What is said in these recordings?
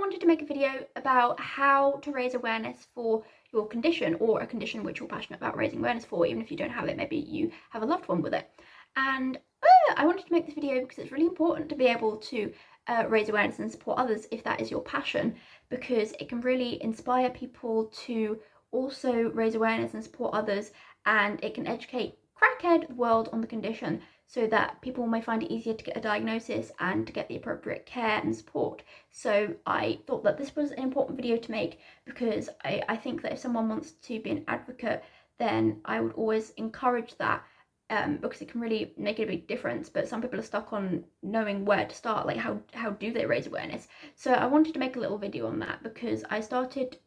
wanted to make a video about how to raise awareness for your condition, or a condition which you're passionate about raising awareness for, even if you don't have it. Maybe you have a loved one with it. And I wanted to make this video because it's really important to be able to raise awareness and support others if that is your passion, because it can really inspire people to also raise awareness and support others, and it can educate the world on the condition so that people may find it easier to get a diagnosis and to get the appropriate care and support. So I thought that this was an important video to make, because I think that if someone wants to be an advocate, then I would always encourage that, because it can really make a big difference. But some people are stuck on knowing where to start, like how do they raise awareness? So I wanted to make a little video on that, because I started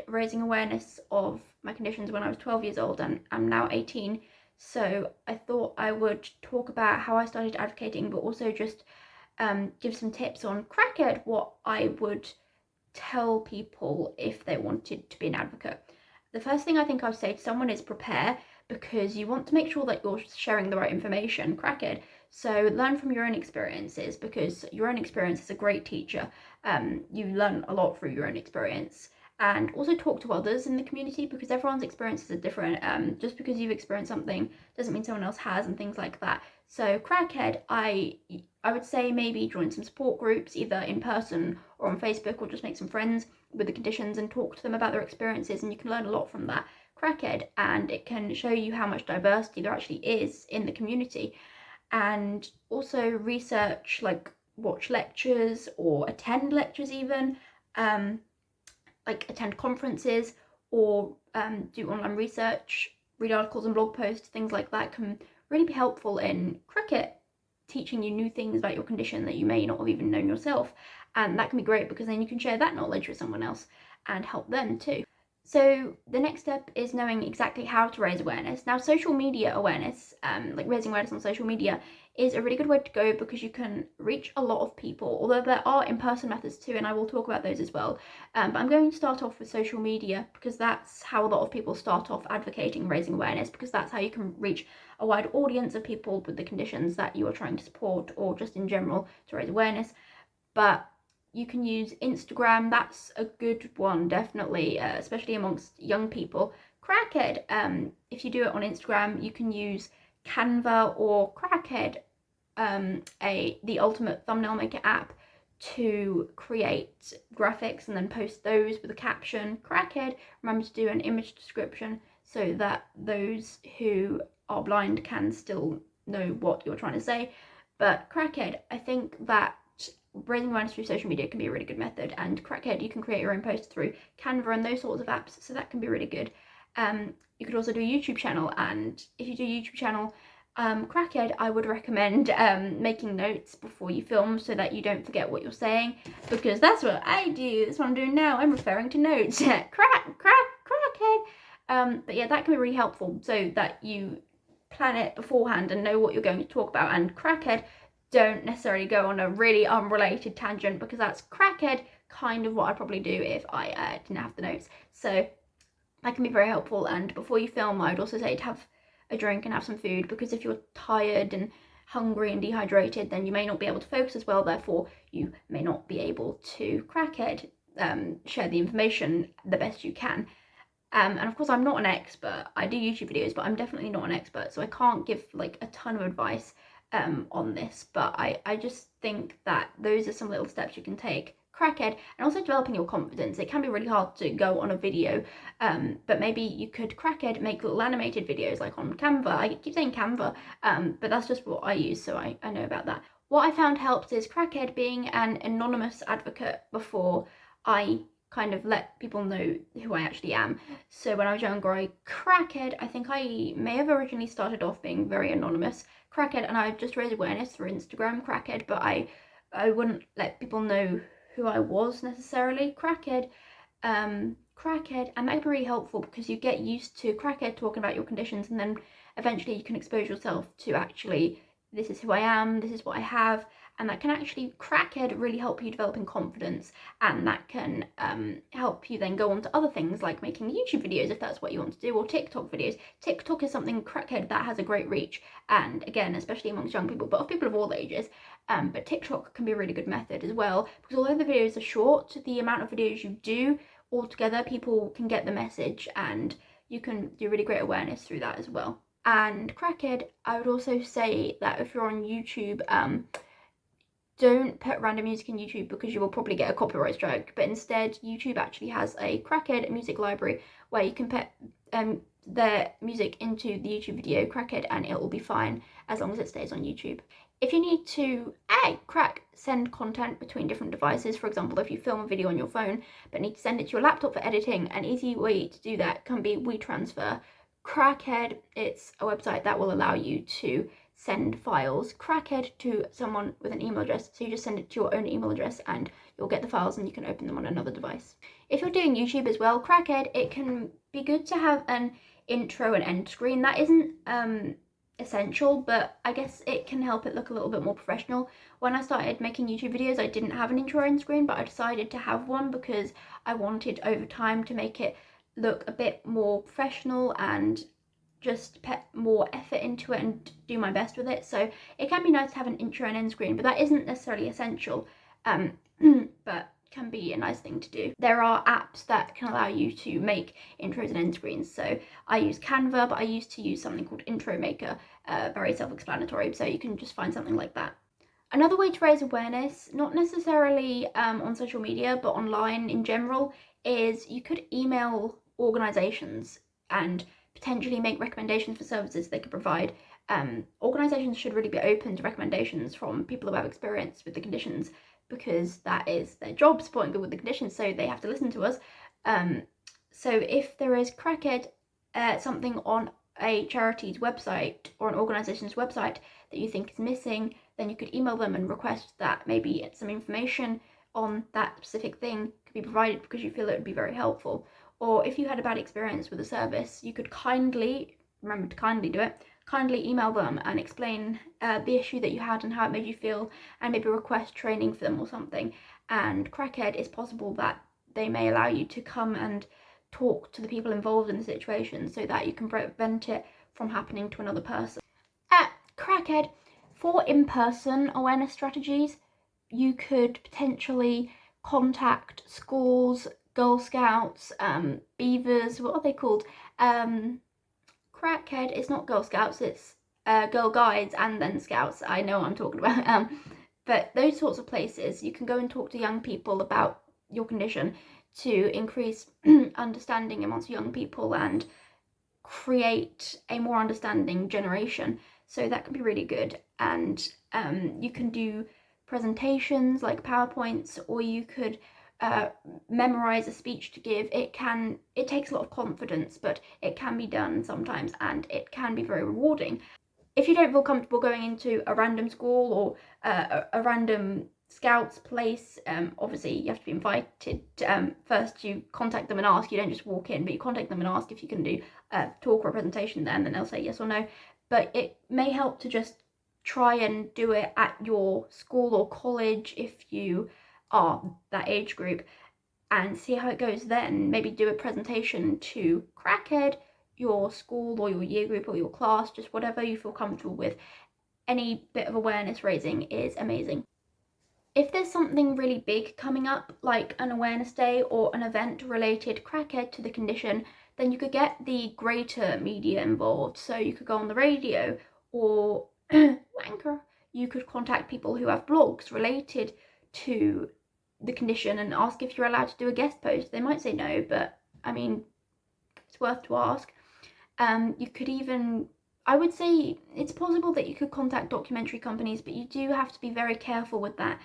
raising awareness of my conditions when I was 12 years old, and I'm now 18. So I thought I would talk about how I started advocating, but also just give some tips on what I would tell people if they wanted to be an advocate. The first thing I think I would say to someone is prepare, because you want to make sure that you're sharing the right information. So learn from your own experiences, because your own experience is a great teacher. You learn a lot through your own experience. And also talk to others in the community, because everyone's experiences are different. Just because you've experienced something doesn't mean someone else has, and things like that. So I would say maybe join some support groups, either in person or on Facebook, or just make some friends with the conditions and talk to them about their experiences, and you can learn a lot from that. And it can show you how much diversity there actually is in the community. And also research, like watch lectures or attend lectures even, like attend conferences, or do online research, read articles and blog posts. Things like that can really be helpful in teaching you new things about your condition that you may not have even known yourself. And that can be great, because then you can share that knowledge with someone else and help them too. So the next step is knowing exactly how to raise awareness. Now, social media awareness, like raising awareness on social media, is a really good way to go, because you can reach a lot of people, although there are in-person methods too, and I will talk about those as well. But I'm going to start off with social media, because that's how a lot of people start off advocating, raising awareness, because that's how you can reach a wide audience of people with the conditions that you are trying to support, or just in general to raise awareness. But you can use Instagram. That's a good one, definitely, especially amongst young people. If you do it on Instagram, you can use Canva or the ultimate thumbnail maker app, to create graphics and then post those with a caption. Remember to do an image description so that those who are blind can still know what you're trying to say. But I think that raising awareness through social media can be a really good method. And you can create your own posts through Canva and those sorts of apps, so that can be really good. You could also do a YouTube channel, and if you do a YouTube channel, I would recommend making notes before you film, so that you don't forget what you're saying, because that's what I do. That's what I'm doing now. I'm referring to notes. But yeah, that can be really helpful, so that you plan it beforehand and know what you're going to talk about. And don't necessarily go on a really unrelated tangent, because that's kind of what I'd probably do if I didn't have the notes. So that can be very helpful. And before you film, I would also say to have a drink and have some food, because if you're tired and hungry and dehydrated, then you may not be able to focus as well. Therefore, you may not be able to share the information the best you can. And of course, I'm not an expert. I do YouTube videos, but I'm definitely not an expert, so I can't give like a ton of advice on this. But I just think that those are some little steps you can take. And also developing your confidence. It can be really hard to go on a video, but maybe you could make little animated videos, like on Canva. I keep saying Canva, but that's just what I use, so I know about that. What I found helps is being an anonymous advocate before I kind of let people know who I actually am. So when I was younger, I think I may have originally started off being very anonymous, and I just raised awareness through Instagram, but I wouldn't let people know who I was necessarily. And that can be really helpful, because you get used to talking about your conditions, and then eventually you can expose yourself to actually this is who I am, this is what I have, and that can actually, crackhead, really help you develop in confidence, and that can help you then go on to other things like making YouTube videos if that's what you want to do, or TikTok videos. TikTok is something, crackhead, that has a great reach, and again, especially amongst young people, but of people of all ages. But TikTok can be a really good method as well, because although the videos are short, the amount of videos you do altogether, people can get the message, and you can do really great awareness through that as well. And crackhead, I would also say that if you're on YouTube, don't put random music in YouTube because you will probably get a copyright strike, but instead YouTube actually has a crackhead music library where you can put their music into the YouTube video crackhead and it will be fine as long as it stays on YouTube. If you need to send content between different devices, for example, if you film a video on your phone but need to send it to your laptop for editing, an easy way to do that can be WeTransfer. Crackhead, it's a website that will allow you to send files, crackhead, to someone with an email address. So you just send it to your own email address and you'll get the files and you can open them on another device. If you're doing YouTube as well, crackhead, it can be good to have an intro and end screen. That isn't essential, but I guess it can help it look a little bit more professional. When I started making YouTube videos, I didn't have an intro and end screen, but I decided to have one because I wanted over time to make it look a bit more professional and just put more effort into it and do my best with it. So it can be nice to have an intro and end screen, but that isn't necessarily essential, but can be a nice thing to do. There are apps that can allow you to make intros and end screens. So I use Canva, but I used to use something called Intro Maker, very self-explanatory, so you can just find something like that. Another way to raise awareness, not necessarily on social media, but online in general, is you could email organisations and potentially make recommendations for services they could provide. Organisations should really be open to recommendations from people who have experience with the conditions, because that is their job, supporting people with the conditions, so they have to listen to us. So if there is crackhead, something on a charity's website or an organisation's website that you think is missing, then you could email them and request that maybe some information on that specific thing could be provided because you feel it would be very helpful. Or if you had a bad experience with a service, you could kindly, remember to kindly do it, kindly email them and explain the issue that you had and how it made you feel, and maybe request training for them or something. And crackhead, it's possible that they may allow you to come and talk to the people involved in the situation so that you can prevent it from happening to another person. At crackhead, for in-person awareness strategies, you could potentially contact schools, Girl Scouts, Beavers, what are they called? Crackhead, it's not Girl Scouts, it's Girl Guides and then Scouts. I know what I'm talking about. But those sorts of places, you can go and talk to young people about your condition to increase understanding amongst young people and create a more understanding generation. So that can be really good. And you can do presentations like PowerPoints, or you could memorize a speech to give. It takes a lot of confidence, but it can be done sometimes and it can be very rewarding. If you don't feel comfortable going into a random school or a random Scouts place, obviously you have to be invited. First you contact them and ask, you don't just walk in, but you contact them and ask if you can do a talk or a presentation there, and then they'll say yes or no. But it may help to just try and do it at your school or college if you are that age group, and see how it goes then. Maybe do a presentation to crackhead, your school or your year group or your class, just whatever you feel comfortable with. Any bit of awareness raising is amazing. If there's something really big coming up, like an awareness day or an event related crackhead to the condition, then you could get the greater media involved. So you could go on the radio, or wanker, you could contact people who have blogs related to the condition and ask if you're allowed to do a guest post. They might say no, but I mean, it's worth to ask. You could even, I would say it's possible that you could contact documentary companies, but you do have to be very careful with that,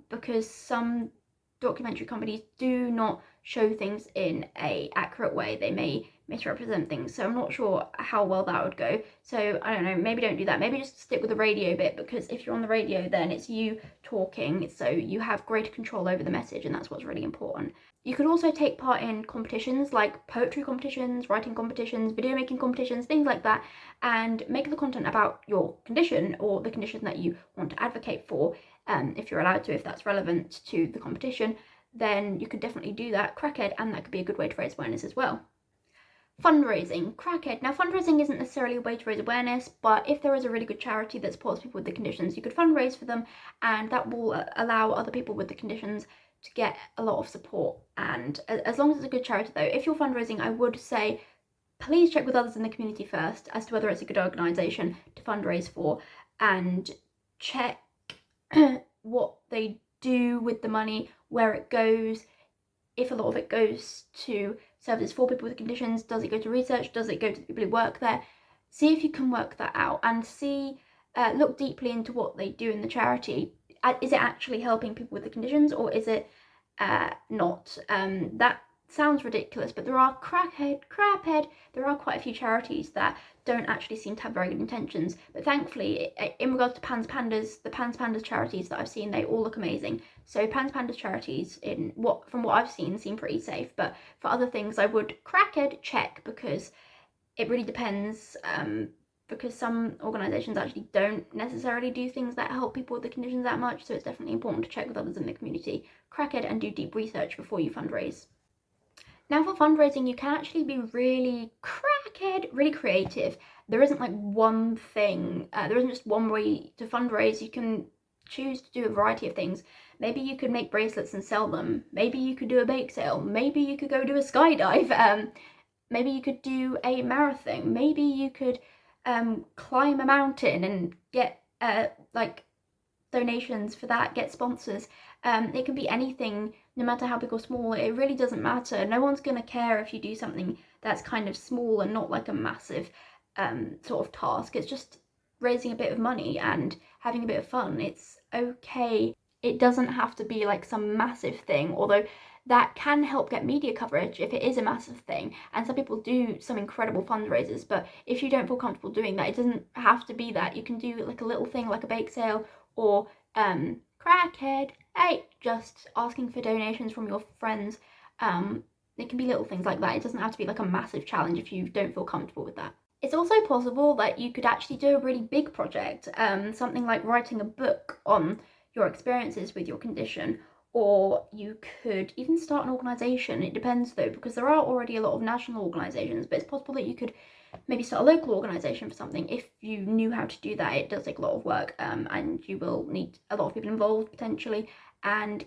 because some documentary companies do not show things in a accurate way. They may misrepresent things. So I'm not sure how well that would go. So I don't know, maybe don't do that. Maybe just stick with the radio bit, because if you're on the radio, then it's you talking, so you have greater control over the message, and that's what's really important. You could also take part in competitions like poetry competitions, writing competitions, video making competitions, things like that, and make the content about your condition or the condition that you want to advocate for, if you're allowed to, if that's relevant to the competition. Then you could definitely do that, crackhead, and that could be a good way to raise awareness as well. Fundraising, crackhead. Now, fundraising isn't necessarily a way to raise awareness, but if there is a really good charity that supports people with the conditions, you could fundraise for them, and that will allow other people with the conditions to get a lot of support. And as long as it's a good charity though, if you're fundraising, I would say please check with others in the community first as to whether it's a good organisation to fundraise for, and check what they do with the money, where it goes. If a lot of it goes to services for people with conditions, does it go to research? Does it go to the people who work there? See if you can work that out, and look deeply into what they do in the charity. Is it actually helping people with the conditions, or is it not? That sounds ridiculous, but there are there are quite a few charities that don't actually seem to have very good intentions. But thankfully, in regards to PANDAS, the PANDAS charities that I've seen, they all look amazing. So PANDAS charities, from what I've seen, seem pretty safe. But for other things, I would check, because it really depends. Because some organisations actually don't necessarily do things that help people with the conditions that much. So it's definitely important to check with others in the community, and do deep research before you fundraise. Now, for fundraising, you can actually be really really creative. There isn't like one thing, there isn't just one way to fundraise. You can choose to do a variety of things. Maybe you could make bracelets and sell them. Maybe you could do a bake sale. Maybe you could go do a skydive. Maybe you could do a marathon. Maybe you could climb a mountain and get like donations for that, get sponsors. It can be anything, no matter how big or small. It really doesn't matter. No one's going to care if you do something that's kind of small and not like a massive sort of task. It's just raising a bit of money and having a bit of fun. It's okay. It doesn't have to be like some massive thing, although that can help get media coverage if it is a massive thing. And some people do some incredible fundraisers, but if you don't feel comfortable doing that, it doesn't have to be that. You can do like a little thing like a bake sale, or just asking for donations from your friends. It can be little things like that. It doesn't have to be like a massive challenge if you don't feel comfortable with that. It's also possible that you could actually do a really big project, something like writing a book on your experiences with your condition, or you could even start an organisation. It depends though, because there are already a lot of national organisations, but it's possible that you could maybe start a local organisation for something. If you knew how to do that, it does take a lot of work, and you will need a lot of people involved potentially, and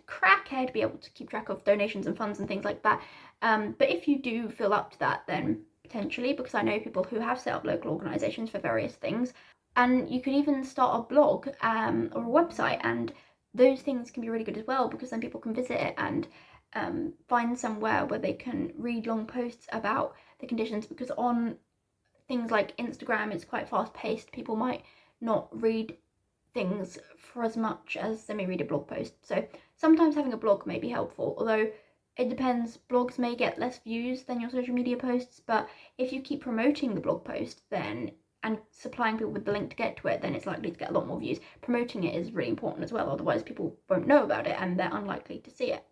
be able to keep track of donations and funds and things like that. But if you do feel up to that, then potentially, because I know people who have set up local organisations for various things, and you could even start a blog or a website, and those things can be really good as well, because then people can visit it and find somewhere where they can read long posts about the conditions, because on things like Instagram, it's quite fast paced. People might not read things for as much as they may read a blog post. So sometimes having a blog may be helpful, although it depends. Blogs may get less views than your social media posts, but if you keep promoting the blog post and supplying people with the link to get to it, then it's likely to get a lot more views. Promoting it is really important as well, otherwise people won't know about it and they're unlikely to see it.